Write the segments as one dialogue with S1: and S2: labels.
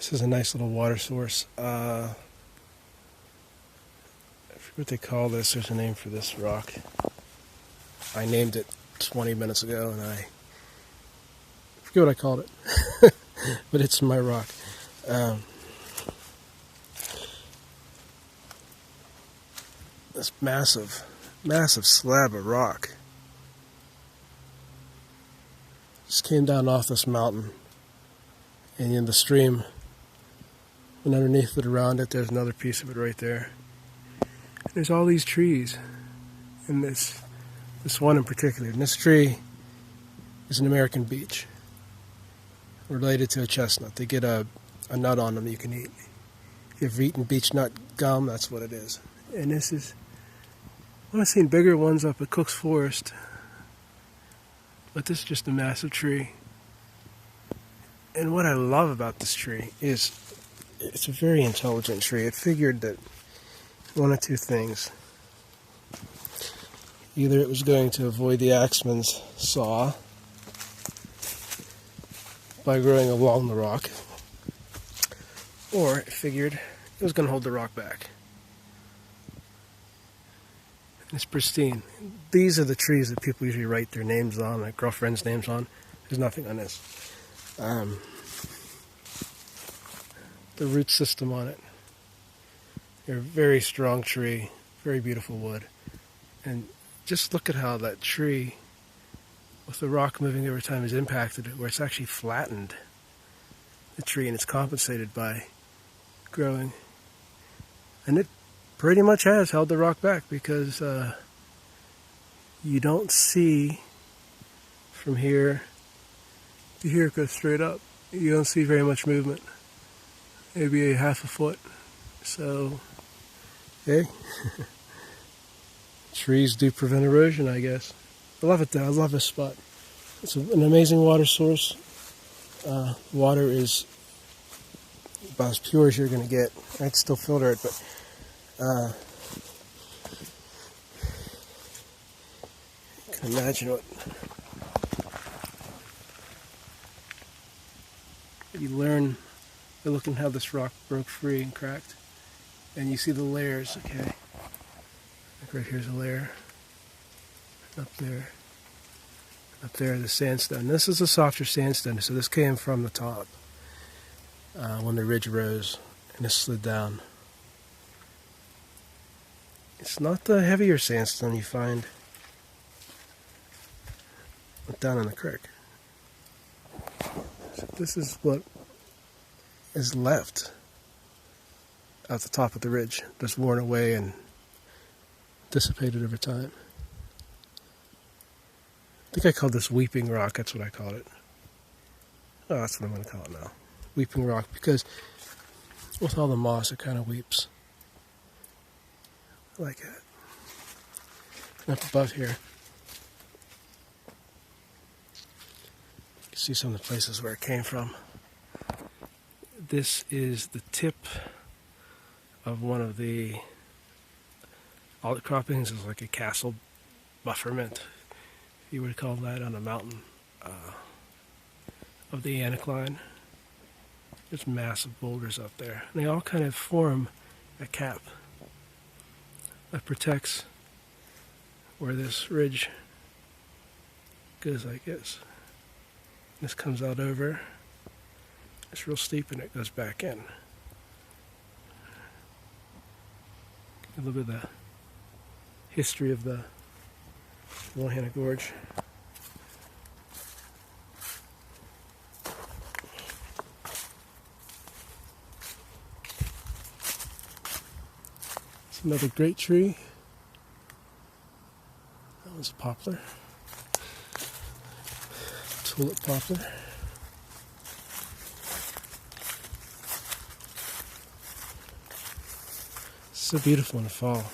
S1: This is a nice little water source. I forget what they call this. There's a name for this rock. I named it 20 minutes ago, and I forget what I called it. But it's my rock. This massive slab of rock just came down off this mountain, and in the stream, and underneath it, around it, there's another piece of it right there. There's all these trees, and this one in particular. And this tree is an American beech, related to a chestnut. They get a nut on them that you can eat. If you've eaten beech nut gum, that's what it is. And this is, I've seen bigger ones up at Cook's Forest, but this is just a massive tree. And what I love about this tree is it's a very intelligent tree. It figured that one of two things. Either it was going to avoid the axeman's saw by growing along the rock, or it figured it was going to hold the rock back. It's pristine. These are the trees that people usually write their names on, their girlfriends' names on. There's nothing on this. The root system on it. They're a very strong tree, very beautiful wood. And just look at how that tree, with the rock moving over time, has impacted it, where it's actually flattened the tree, and it's compensated by growing. And it pretty much has held the rock back, because you don't see from here to here, it goes straight up. You don't see very much movement, maybe a half a foot. So, hey, trees do prevent erosion, I guess. I love it though. I love this spot. It's an amazing water source. Water is about as pure as you're going to get. I'd still filter it, but I can imagine what you learn by looking how this rock broke free and cracked. And you see the layers, okay? Like right here's a layer. Up there, the sandstone. This is a softer sandstone, so this came from the top when the ridge rose and it slid down. It's not the heavier sandstone you find down in the creek. So this is what is left at the top of the ridge, just worn away and dissipated over time. I think I called this Weeping Rock. That's what I called it. Oh, that's what I'm going to call it now. Weeping Rock, because with all the moss, it kind of weeps. I like that. And up above here, you can see some of the places where it came from. This is the tip of one of the outcroppings. It's like a castle bufferment, you would call that, on a mountain of the anticline. There's massive boulders up there, and they all kind of form a cap that protects where this ridge goes like this. This comes out over. It's real steep, and it goes back in. A little bit of the history of the Loyalhanna Gorge. It's another great tree. That one's poplar. Tulip poplar. It's so beautiful in the fall.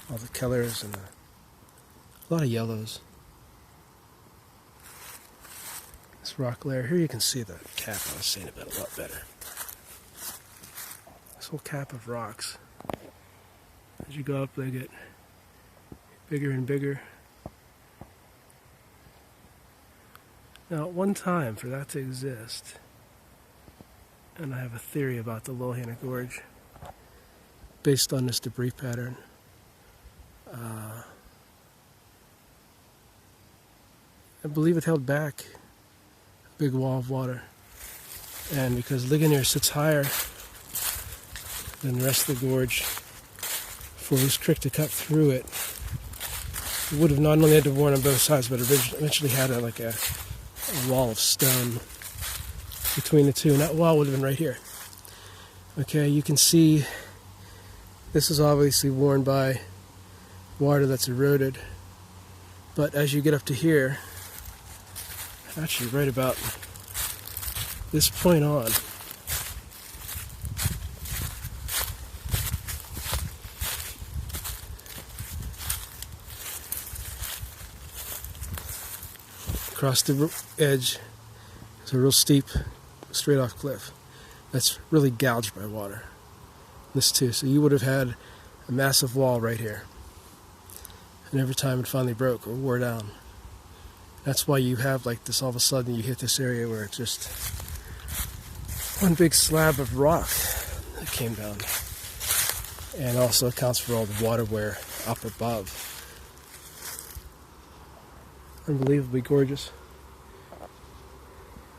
S1: All the colors and a lot of yellows. This rock layer here, you can see the cap I was saying about a lot better. This whole cap of rocks, as you go up, they get bigger and bigger. Now, at one time, for that to exist, and I have a theory about the Loyalhanna Gorge based on this debris pattern. I believe it held back a big wall of water. And because Ligonier sits higher than the rest of the gorge, for this creek to cut through it, it would have not only had to warn on both sides, but eventually had a wall of stone between the two, and that wall would have been right here. Okay, you can see this is obviously worn by water that's eroded, but as you get up to here, actually right about this point on, across the edge is a real steep, straight off cliff that's really gouged by water. This too, so you would have had a massive wall right here, and every time it finally broke or wore down, that's why you have like this, all of a sudden you hit this area where it's just one big slab of rock that came down, and also accounts for all the water wear up above. Unbelievably gorgeous.